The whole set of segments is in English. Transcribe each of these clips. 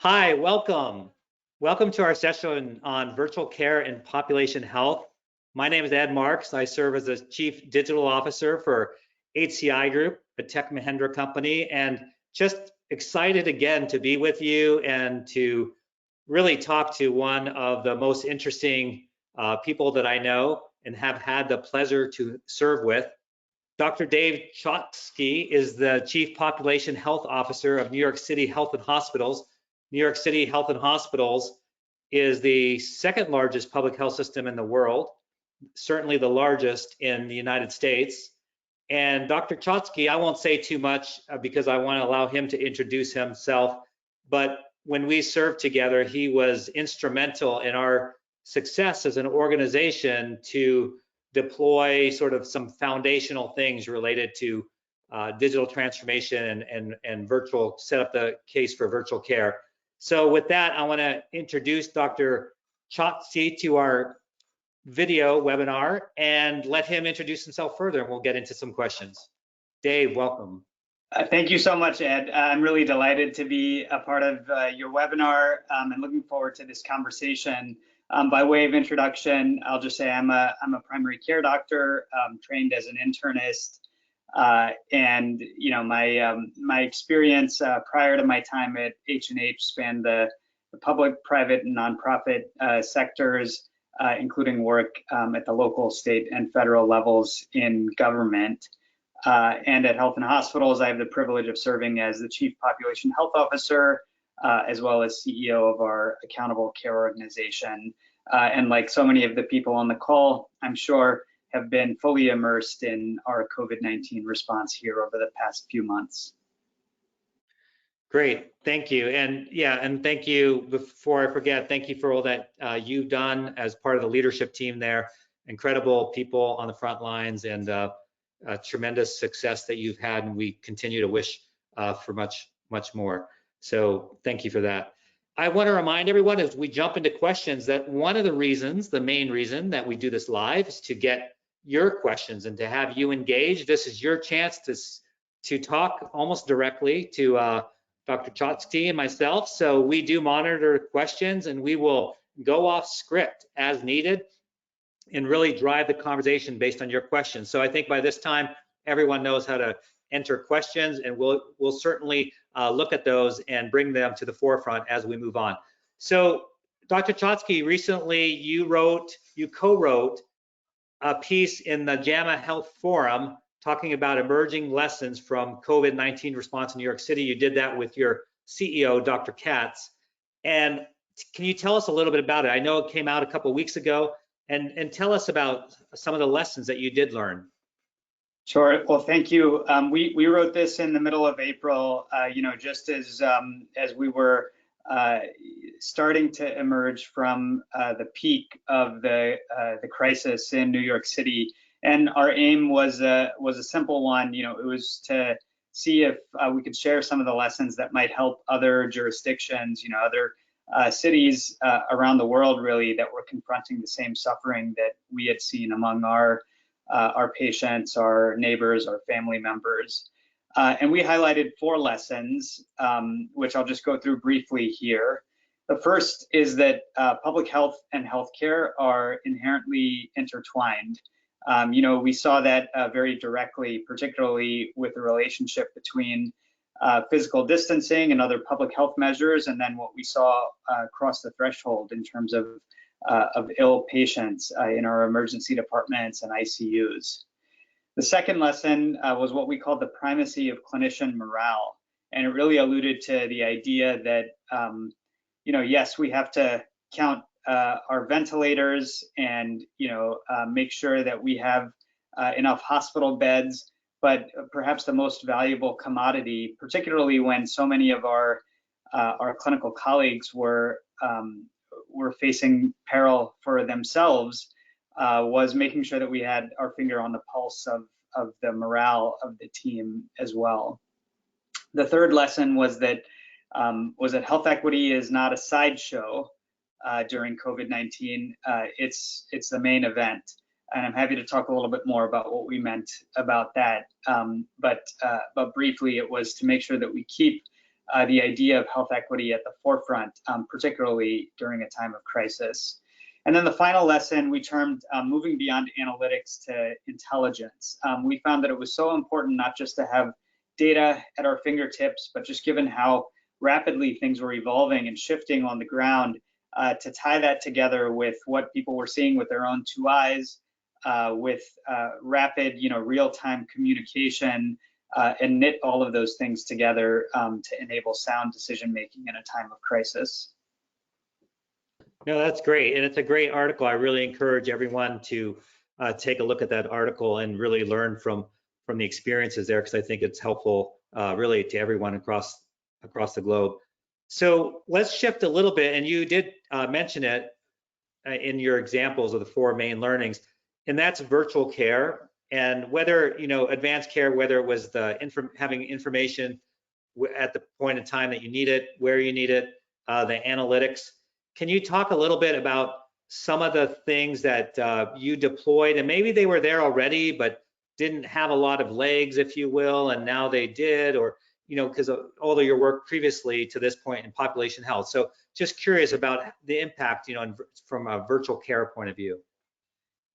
Hi, welcome. Welcome to our session on virtual care and population health. My name is Ed Marx. I serve as the Chief Digital Officer for HCI Group, a Tech Mahindra company, and just excited again to be with you and to really talk to one of the most interesting people that I know and have had the pleasure to serve with. Dr. Dave Chokshi is the Chief Population Health Officer of New York City Health and Hospitals. New York City Health and Hospitals is the second largest public health system in the world, certainly the largest in the United States. And Dr. Chokshi, I won't say too much because I want to allow him to introduce himself, but when we served together, he was instrumental in our success as an organization to deploy sort of some foundational things related to digital transformation and virtual, set up the case for virtual care. So with that, I want to introduce Dr. Chokshi to our video webinar and let him introduce himself further, and we'll get into some questions. Dave, welcome. Thank you so much, Ed. I'm really delighted to be a part of your webinar and looking forward to this conversation. By way of introduction, I'll just say I'm a primary care doctor, trained as an internist, and my experience prior to my time at H&H spanned the public, private, and nonprofit sectors, including work at the local, state, and federal levels in government. And at Health and Hospitals, I have the privilege of serving as the Chief Population Health Officer, as well as CEO of our Accountable Care organization. And like so many of the people on the call, I'm sure have been fully immersed in our COVID-19 response here over the past few months. Great, thank you. And yeah, and thank you, before I forget, thank you for all that you've done as part of the leadership team there. Incredible people on the front lines and tremendous success that you've had, and we continue to wish for much more. So thank you for that. I want to remind everyone as we jump into questions that one of the reasons, the main reason that we do this live is to get your questions and to have you engage. This is your chance to talk almost directly to Dr. Chokshi and myself. So we do monitor questions and we will go off script as needed and really drive the conversation based on your questions. So I think by this time, everyone knows how to enter questions, and we'll certainly look at those and bring them to the forefront as we move on. So Dr. Chokshi, recently you co-wrote a piece in the JAMA Health Forum talking about emerging lessons from COVID-19 response in New York City. You did that with your CEO, Dr. Katz. And can you tell us a little bit about it? I know it came out a couple of weeks ago, and tell us about some of the lessons that you did learn. Sure. Well, thank you. We wrote this in the middle of April, just as we were starting to emerge from the peak of the crisis in New York City. And our aim was a simple one. It was to see if we could share some of the lessons that might help other jurisdictions, other cities around the world, really, that were confronting the same suffering that we had seen among our patients, our neighbors, our family members. And we highlighted 4 lessons, which I'll just go through briefly here. The first is that public health and healthcare are inherently intertwined. We saw that very directly, particularly with the relationship between physical distancing and other public health measures, and then what we saw across the threshold in terms of ill patients in our emergency departments and ICUs. The second lesson was what we called the primacy of clinician morale, and it really alluded to the idea that yes, we have to count our ventilators and make sure that we have enough hospital beds, but perhaps the most valuable commodity, particularly when so many of our clinical colleagues were facing peril for themselves, was making sure that we had our finger on the pulse of the morale of the team as well. The third lesson was that health equity is not a sideshow during COVID-19. It's the main event. And I'm happy to talk a little bit more about what we meant about that. But briefly, it was to make sure that we keep the idea of health equity at the forefront, particularly during a time of crisis. And then the final lesson we termed moving beyond analytics to intelligence. We found that it was so important not just to have data at our fingertips, but just given how rapidly things were evolving and shifting on the ground, to tie that together with what people were seeing with their own two eyes, with rapid, real-time communication, and knit all of those things together to enable sound decision-making in a time of crisis. No, that's great, and it's a great article. I really encourage everyone to take a look at that article and really learn from the experiences there, because I think it's helpful really to everyone across the globe. So let's shift a little bit, and you did mention it in your examples of the four main learnings, and that's virtual care. And whether advanced care, whether it was the having information at the point in time that you need it, where you need it, the analytics. Can you talk a little bit about some of the things that you deployed, and maybe they were there already but didn't have a lot of legs, if you will, and now they did, or because of all of your work previously to this point in population health. So just curious about the impact, from a virtual care point of view.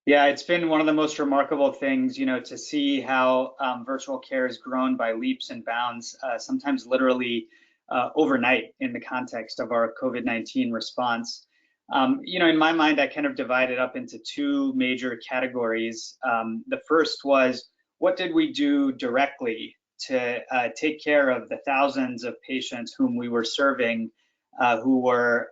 Yeah, it's been one of the most remarkable things, to see how virtual care has grown by leaps and bounds, sometimes literally overnight in the context of our COVID-19 response. In my mind, I kind of divided up into two major categories. The first was, what did we do directly to take care of the thousands of patients whom we were serving, who were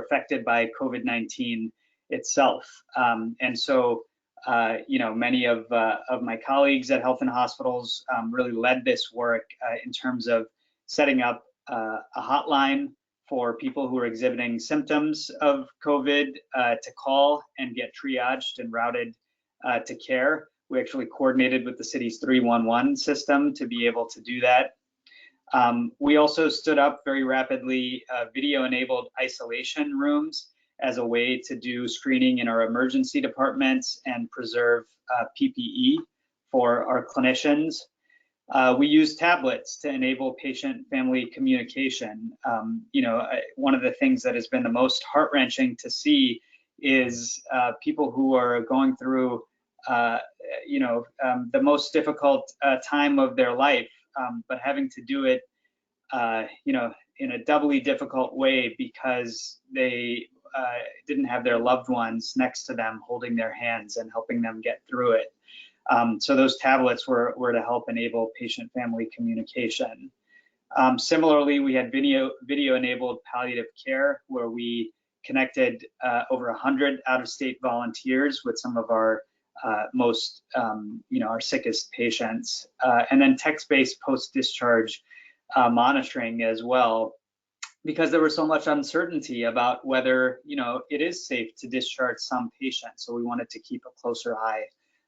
affected by COVID-19 itself? And so, many of my colleagues at health and hospitals really led this work in terms of setting up a hotline for people who are exhibiting symptoms of COVID to call and get triaged and routed to care. We actually coordinated with the city's 311 system to be able to do that. We also stood up very rapidly video-enabled isolation rooms as a way to do screening in our emergency departments and preserve PPE for our clinicians. We use tablets to enable patient-family communication. One of the things that has been the most heart-wrenching to see is people who are going through, the most difficult time of their life, but having to do it, in a doubly difficult way because they didn't have their loved ones next to them holding their hands and helping them get through it. So those tablets were to help enable patient-family communication. Similarly, we had video-enabled palliative care, where we connected over 100 out-of-state volunteers with some of our most, our sickest patients, and then text-based post-discharge monitoring as well, because there was so much uncertainty about whether, it is safe to discharge some patients. So we wanted to keep a closer eye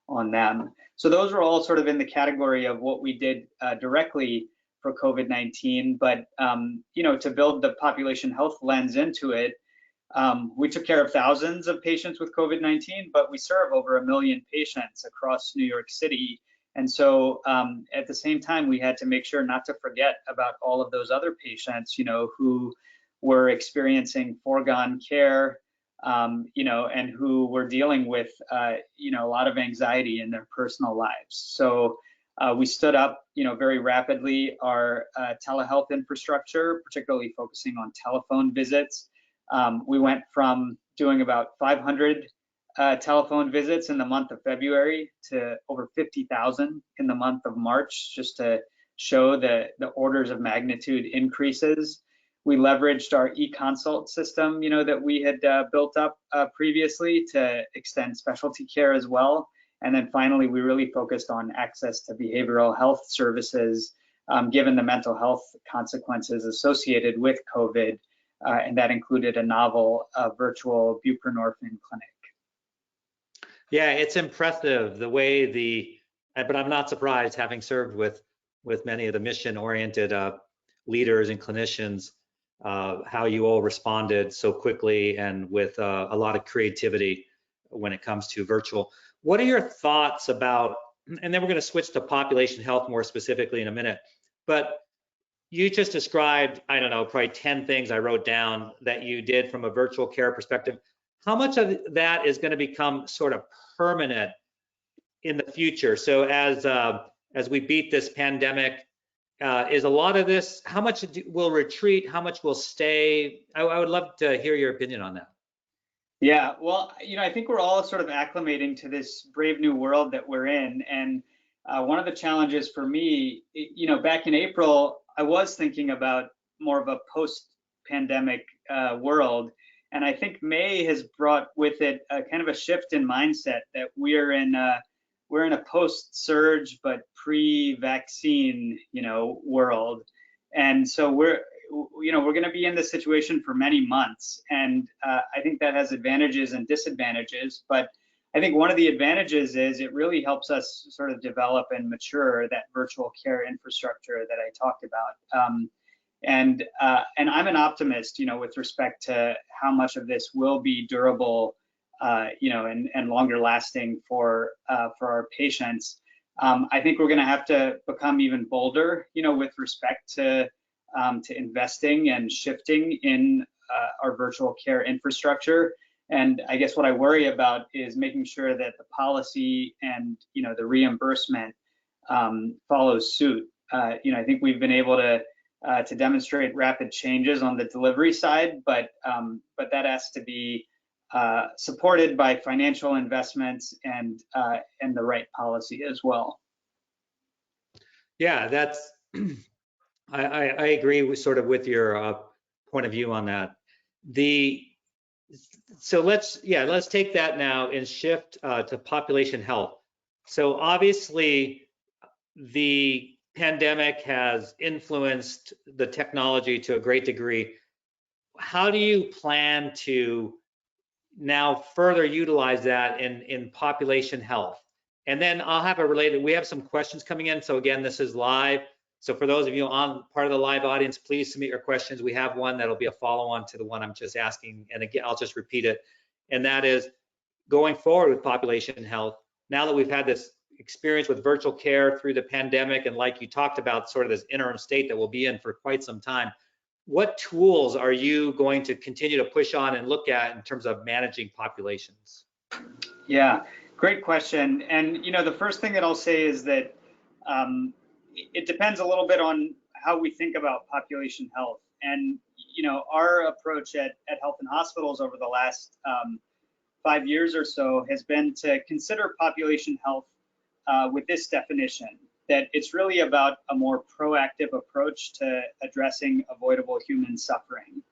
on them. So those were all sort of in the category of what we did directly for COVID-19, but, to build the population health lens into it, we took care of thousands of patients with COVID-19, but we serve over 1 million patients across New York City. And so at the same time, we had to make sure not to forget about all of those other patients, who were experiencing foregone care, and who were dealing with, a lot of anxiety in their personal lives. So we stood up, very rapidly our telehealth infrastructure, particularly focusing on telephone visits. We went from doing about 500 telephone visits in the month of February to over 50,000 in the month of March, just to show the orders of magnitude increases. We leveraged our e-consult system, that we had built up previously to extend specialty care as well. And then finally, we really focused on access to behavioral health services, given the mental health consequences associated with COVID, and that included a novel virtual buprenorphine clinic. Yeah, it's impressive the way but I'm not surprised, having served with many of the mission-oriented leaders and clinicians, how you all responded so quickly and with a lot of creativity when it comes to virtual. What are your thoughts about, and then we're going to switch to population health more specifically in a minute, but you just described, I don't know, probably 10 things I wrote down that you did from a virtual care perspective. How much of that is going to become sort of permanent in the future? So as we beat this pandemic, is a lot of this, how much will retreat, how much will stay? I would love to hear your opinion on that. Yeah, well, I think we're all sort of acclimating to this brave new world that we're in. And one of the challenges for me, back in April, I was thinking about more of a post-pandemic world. And I think May has brought with it a kind of a shift in mindset that we're in a post-surge but pre-vaccine, world. And so we're going to be in this situation for many months, and I think that has advantages and disadvantages. But I think one of the advantages is it really helps us sort of develop and mature that virtual care infrastructure that I talked about. And I'm an optimist, with respect to how much of this will be durable, and longer lasting for our patients. I think we're going to have to become even bolder, with respect to investing and shifting in our virtual care infrastructure. And I guess what I worry about is making sure that the policy and the reimbursement follows suit. I think we've been able to demonstrate rapid changes on the delivery side, but that has to be supported by financial investments and the right policy as well. Yeah, that's I agree with with your point of view on that. So let's take that now and shift to population health. So obviously the pandemic has influenced the technology to a great degree. How do you plan to now further utilize that in population health? And then I'll have we have some questions coming in. So again, this is live. So for those of you on part of the live audience, please submit your questions. We have one that'll be a follow-on to the one I'm just asking. And again, I'll just repeat it. And that is, going forward with population health, now that we've had this experience with virtual care through the pandemic, and like you talked about, sort of this interim state that we'll be in for quite some time, what tools are you going to continue to push on and look at in terms of managing populations? Yeah, great question. And the first thing that I'll say is that it depends a little bit on how we think about population health. And our approach at Health and Hospitals over the last 5 years or so has been to consider population health with this definition, that it's really about a more proactive approach to addressing avoidable human suffering,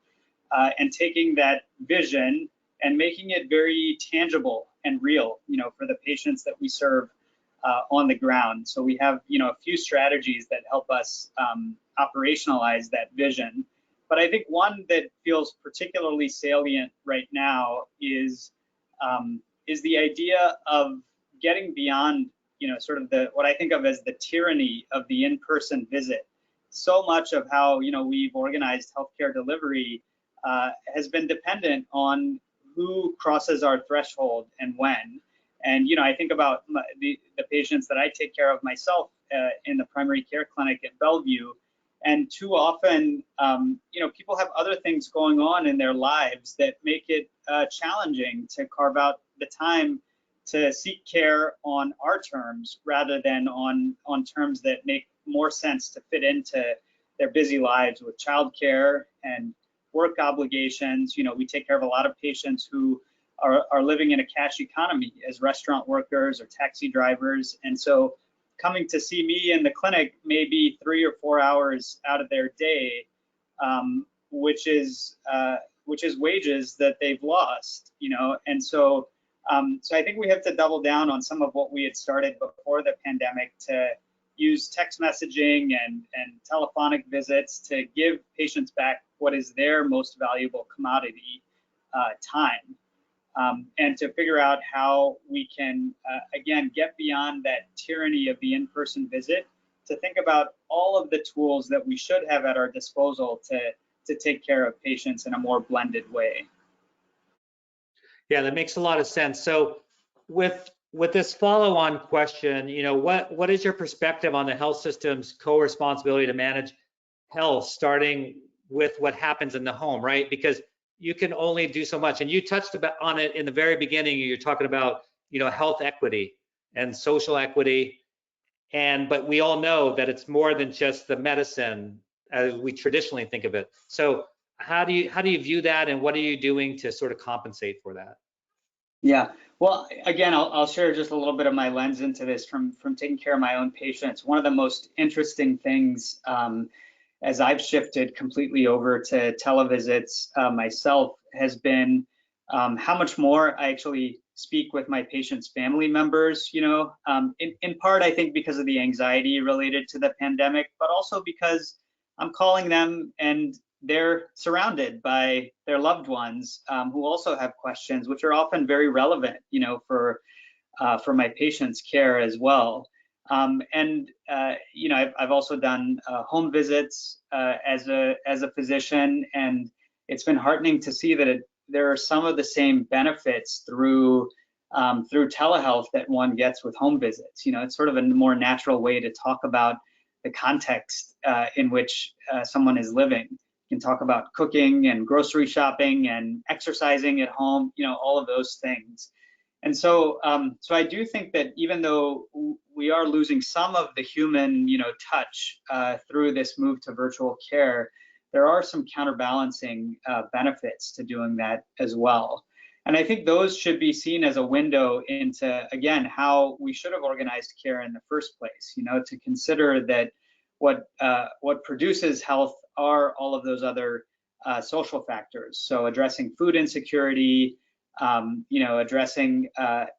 and taking that vision and making it very tangible and real, for the patients that we serve on the ground. So we have, a few strategies that help us operationalize that vision. But I think one that feels particularly salient right now is the idea of getting beyond, sort of what I think of as the tyranny of the in-person visit. So much of how, we've organized healthcare delivery has been dependent on who crosses our threshold and when. And, I think about the patients that I take care of myself in the primary care clinic at Bellevue. And too often, people have other things going on in their lives that make it challenging to carve out the time to seek care on our terms rather than on terms that make more sense to fit into their busy lives with childcare and work obligations. We take care of a lot of patients who are living in a cash economy as restaurant workers or taxi drivers. And so coming to see me in the clinic may be 3 or 4 hours out of their day, which is wages that they've lost, And so I think we have to double down on some of what we had started before the pandemic to use text messaging and telephonic visits to give patients back what is their most valuable commodity, time. And to figure out how we can, again, get beyond that tyranny of the in-person visit to think about all of the tools that we should have at our disposal to take care of patients in a more blended way. Yeah, that makes a lot of sense. So with this follow-on question, what is your perspective on the health system's co-responsibility to manage health, starting with what happens in the home, right? Because you can only do so much. And you touched on it in the very beginning. You're talking about, health equity and social equity. But we all know that it's more than just the medicine as we traditionally think of it. So how do you view that, and what are you doing to sort of compensate for that? Yeah, well, again, I'll share just a little bit of my lens into this from taking care of my own patients. One of the most interesting things as I've shifted completely over to televisits myself has been how much more I actually speak with my patients' family members, in part, I think because of the anxiety related to the pandemic, but also because I'm calling them and they're surrounded by their loved ones who also have questions, which are often very relevant, for my patients' care as well. I've also done home visits as a physician, and it's been heartening to see that there are some of the same benefits through telehealth that one gets with home visits. It's sort of a more natural way to talk about the context in which someone is living. You can talk about cooking and grocery shopping and exercising at home, all of those things. And so I do think that even though we are losing some of the human, touch through this move to virtual care, there are some counterbalancing benefits to doing that as well. And I think those should be seen as a window into, again, how we should have organized care in the first place, to consider that what produces health are all of those other social factors. So addressing food insecurity, addressing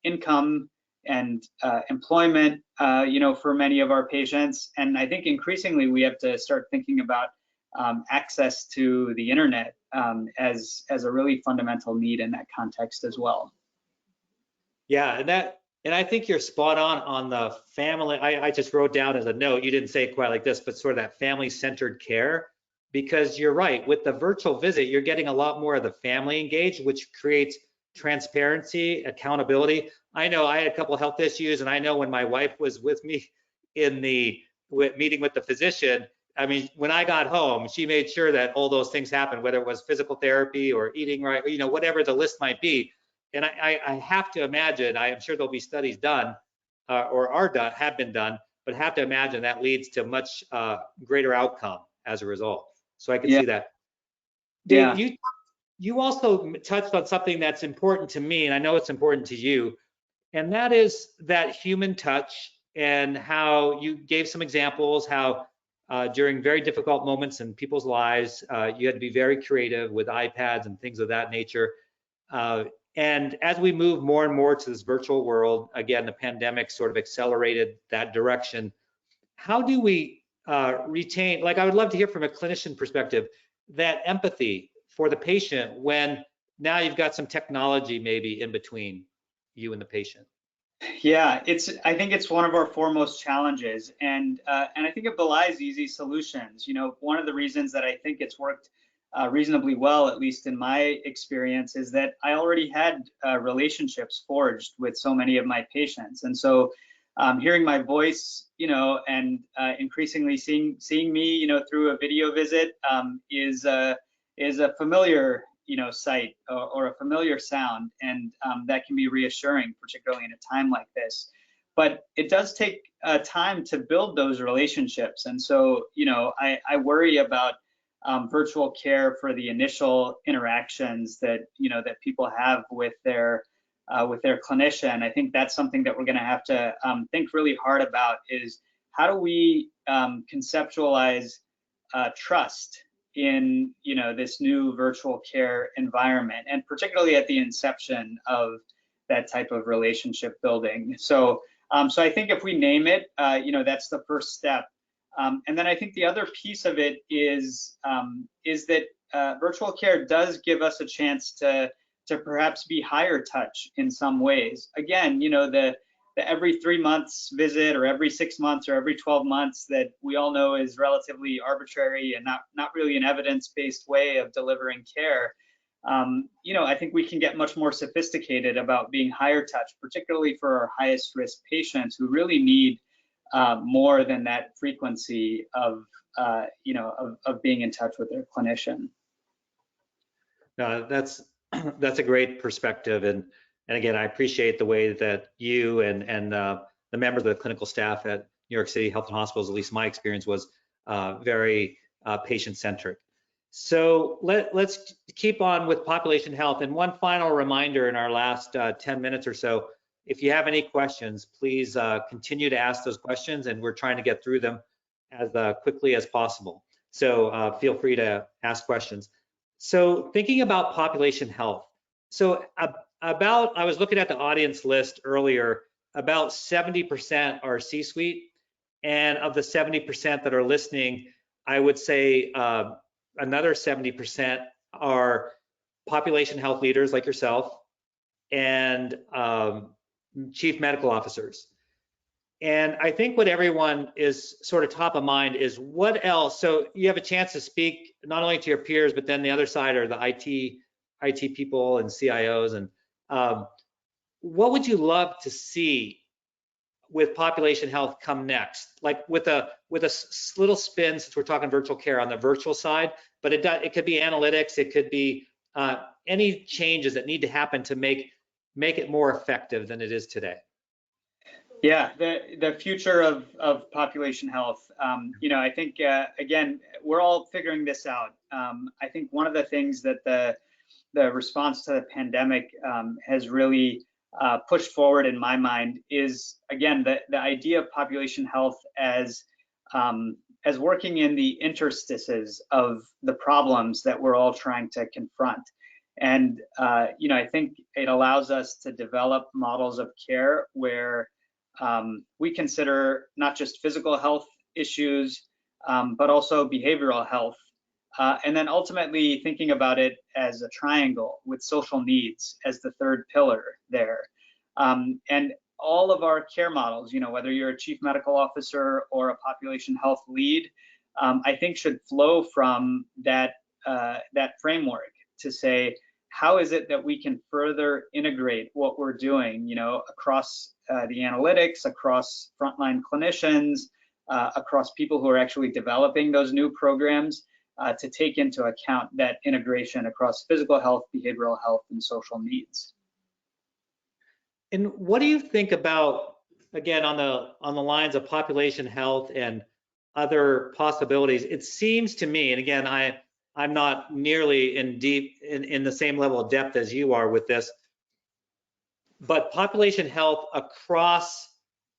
income and employment, for many of our patients. And I think increasingly we have to start thinking about access to the internet as a really fundamental need in that context as well. Yeah, and I think you're spot on the family. I just wrote down as a note, you didn't say it quite like this, but sort of that family-centered care, because you're right, with the virtual visit, you're getting a lot more of the family engaged, which creates transparency, accountability. I know I had a couple of health issues, and I know when my wife was with me in the meeting with the physician, I mean, when I got home, she made sure that all those things happened, whether it was physical therapy or eating right, whatever the list might be. And I have to imagine, I am sure there'll be studies done or are done, have been done, but have to imagine that leads to much greater outcome as a result. So I can see that. Dave, Yeah. you also touched on something that's important to me, and I know it's important to you, and that is that human touch, and how you gave some examples how during very difficult moments in people's lives, you had to be very creative with iPads and things of that nature. And as we move more and more to this virtual world, again, the pandemic sort of accelerated that direction. How do we retain, like I would love to hear from a clinician perspective, that empathy for the patient when now you've got some technology maybe in between you and the patient? Yeah, I think it's one of our foremost challenges, and I think it belies easy solutions. One of the reasons that I think it's worked reasonably well, at least in my experience, is that I already had relationships forged with so many of my patients, and so hearing my voice, and increasingly seeing me, through a video visit is a familiar sight or a familiar sound, and that can be reassuring, particularly in a time like this. But it does take time to build those relationships, and so I worry about virtual care for the initial interactions that that people have with their clinician. I think that's something that we're going to have to think really hard about, is how do we conceptualize trust in this new virtual care environment, and particularly at the inception of that type of relationship building. So I think if we name it, that's the first step. And then I think the other piece of it is that virtual care does give us a chance to perhaps be higher touch in some ways. Again, the every 3 months visit, or every 6 months, or every 12 months that we all know is relatively arbitrary and not really an evidence-based way of delivering care. I think we can get much more sophisticated about being higher touch, particularly for our highest risk patients who really need more than that frequency of of being in touch with their clinician. That's that's a great perspective, and again, I appreciate the way that you and the members of the clinical staff at New York City Health and Hospitals, at least my experience was very patient-centric. So let's keep on with population health. And one final reminder in our last 10 minutes or so, if you have any questions, please continue to ask those questions, and we're trying to get through them as quickly as possible. So feel free to ask questions. So thinking about population health, so I was looking at the audience list earlier, about 70% are C-suite, and of the 70% that are listening, I would say another 70% are population health leaders like yourself and chief medical officers. And I think what everyone is sort of top of mind is what else. So you have a chance to speak not only to your peers, but then the other side are the IT people and CIOs. And what would you love to see with population health come next? Like with a little spin, since we're talking virtual care on the virtual side, but it could be analytics, it could be any changes that need to happen to make it more effective than it is today. Yeah, the future of population health. I think again, we're all figuring this out. I think one of the things that the response to the pandemic has really pushed forward in my mind is, again, the idea of population health as working in the interstices of the problems that we're all trying to confront. And I think it allows us to develop models of care where we consider not just physical health issues, but also behavioral health. And then ultimately thinking about it as a triangle with social needs as the third pillar there. And all of our care models, whether you're a chief medical officer or a population health lead, I think should flow from that framework to say, how is it that we can further integrate what we're doing, across the analytics, across frontline clinicians, across people who are actually developing those new programs, to take into account that integration across physical health, behavioral health, and social needs. And what do you think about, again, on the lines of population health and other possibilities? It seems to me, and again, I'm not nearly in the same level of depth as you are with this, but population health across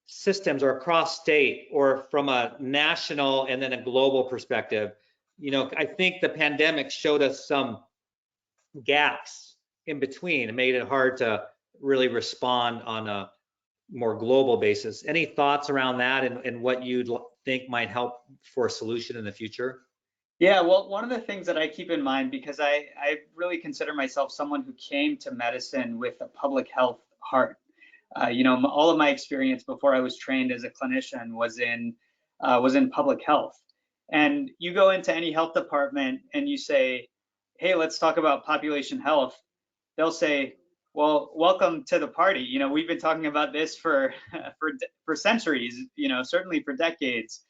systems or across state or from a national and then a global perspective, I think the pandemic showed us some gaps in between and made it hard to really respond on a more global basis. Any thoughts around that and what you'd think might help for a solution in the future? Yeah, well, one of the things that I keep in mind, because I really consider myself someone who came to medicine with a public health heart. All of my experience before I was trained as a clinician was in public health. And you go into any health department and you say, hey, let's talk about population health. They'll say, well, welcome to the party. We've been talking about this for centuries, certainly for decades.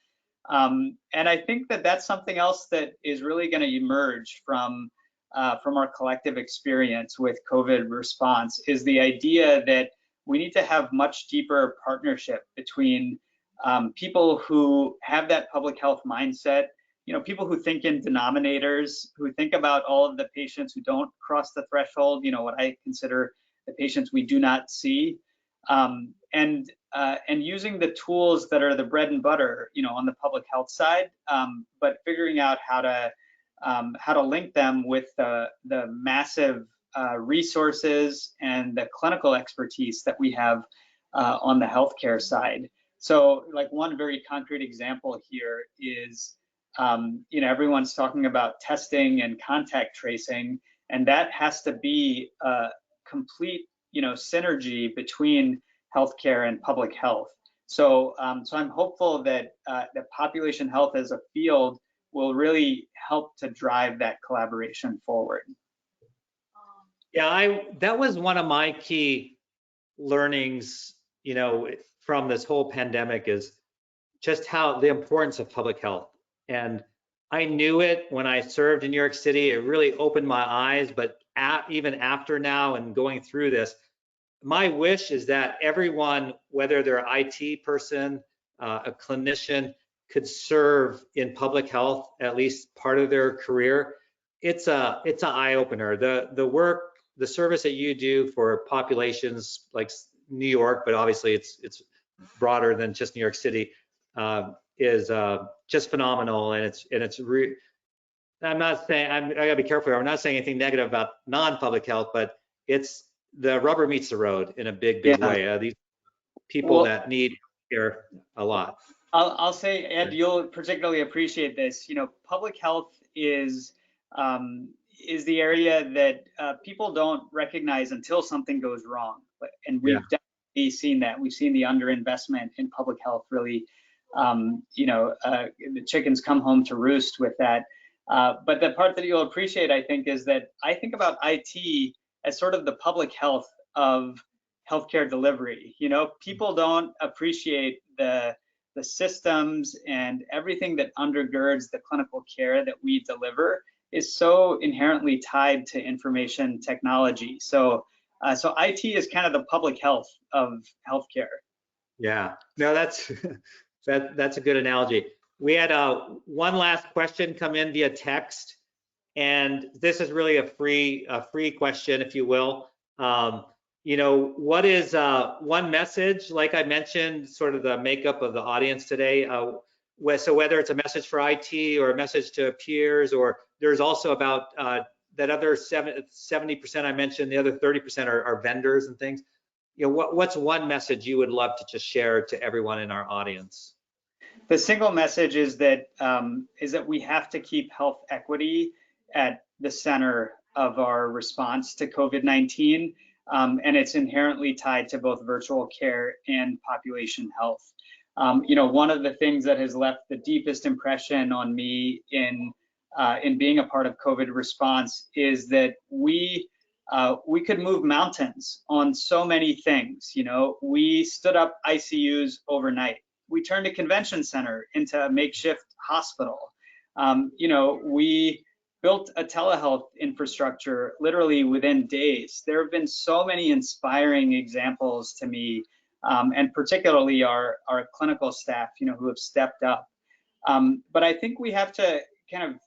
And I think that that's something else that is really going to emerge from our collective experience with COVID response, is the idea that we need to have much deeper partnership between people who have that public health mindset, people who think in denominators, who think about all of the patients who don't cross the threshold, what I consider the patients we do not see, and using the tools that are the bread and butter, on the public health side, but figuring out how to link them with the massive resources and the clinical expertise that we have on the healthcare side. So, like, one very concrete example here is, everyone's talking about testing and contact tracing, and that has to be a complete, synergy between healthcare and public health. So, I'm hopeful that population health as a field will really help to drive that collaboration forward. Yeah, that was one of my key learnings, from this whole pandemic is just how the importance of public health. And I knew it when I served in New York City. It really opened my eyes, but even after now and going through this, my wish is that everyone, whether they're an IT person, a clinician, could serve in public health at least part of their career. It's an eye opener. The work, the service that you do for populations like New York, but obviously it's broader than just New York City, is just phenomenal. And I'm not saying, I gotta be careful here. I'm not saying anything negative about non-public health, but it's the rubber meets the road in a big Yeah. way. These people that need care a lot. I'll say, Ed, you'll particularly appreciate this. You know, public health is the area that people don't recognize until something goes wrong. And we've definitely seen that. We've seen the underinvestment in public health really, the chickens come home to roost with that. But the part that you'll appreciate, I think, is that I think about IT as sort of the public health of healthcare delivery. You know, people don't appreciate the systems and everything that undergirds the clinical care that we deliver is so inherently tied to information technology. So IT is kind of the public health of healthcare. Yeah, no, that's that's a good analogy. We had one last question come in via text, and this is really a free question, if you will. What is one message, like I mentioned, sort of the makeup of the audience today, so whether it's a message for IT or a message to peers, or there's also about that other 70% I mentioned, the other 30% are vendors and things. What's one message you would love to just share to everyone in our audience? The single message is that we have to keep health equity at the center of our response to COVID-19, and it's inherently tied to both virtual care and population health. One of the things that has left the deepest impression on me in being a part of COVID response is that we could move mountains on so many things. We stood up ICUs overnight. We turned a convention center into a makeshift hospital. We built a telehealth infrastructure literally within days. There have been so many inspiring examples to me, and particularly our clinical staff, who have stepped up. But I think we have to kind of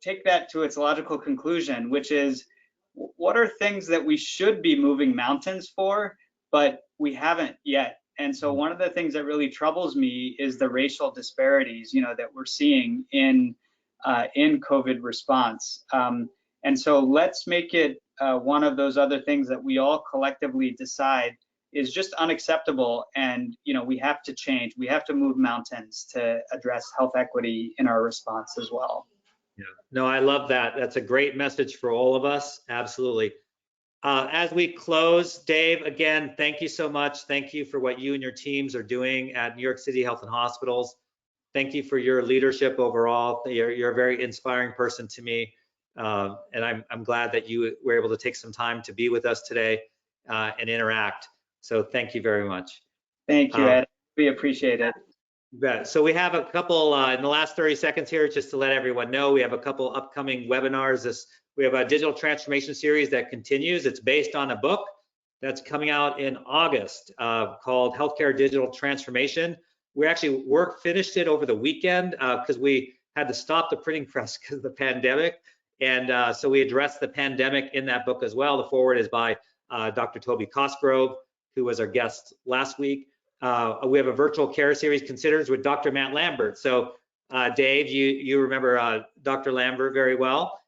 take that to its logical conclusion, which is, what are things that we should be moving mountains for, but we haven't yet? And so one of the things that really troubles me is the racial disparities, that we're seeing in COVID response. And so let's make it one of those other things that we all collectively decide is just unacceptable. And, we have to change. We have to move mountains to address health equity in our response as well. Yeah, no, I love that. That's a great message for all of us. Absolutely. As we close, Dave, again, thank you so much. Thank you for what you and your teams are doing at New York City Health and Hospitals. Thank you for your leadership overall. You're a very inspiring person to me, and I'm glad that you were able to take some time to be with us today and interact. So thank you very much. Thank you, Ed. We appreciate it. So we have a couple in the last 30 seconds here, just to let everyone know, we have a couple upcoming webinars. We have a digital transformation series that continues. It's based on a book that's coming out in August called Healthcare Digital Transformation. We actually finished it over the weekend because we had to stop the printing press because of the pandemic. And so we addressed the pandemic in that book as well. The foreword is by Dr. Toby Cosgrove, who was our guest last week. We have a virtual care series considered with Dr. Matt Lambert. So Dave, you remember Dr. Lambert very well.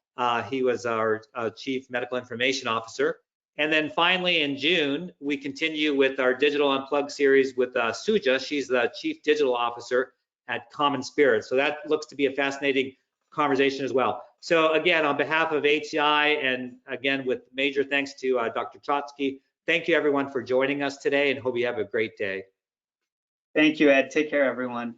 He was our Chief Medical Information Officer. And then finally in June, we continue with our Digital Unplugged series with Suja. She's the Chief Digital Officer at Common Spirit. So that looks to be a fascinating conversation as well. So again, on behalf of HCI, and again, with major thanks to Dr. Chokshi, thank you everyone for joining us today, and hope you have a great day. Thank you, Ed. Take care, everyone.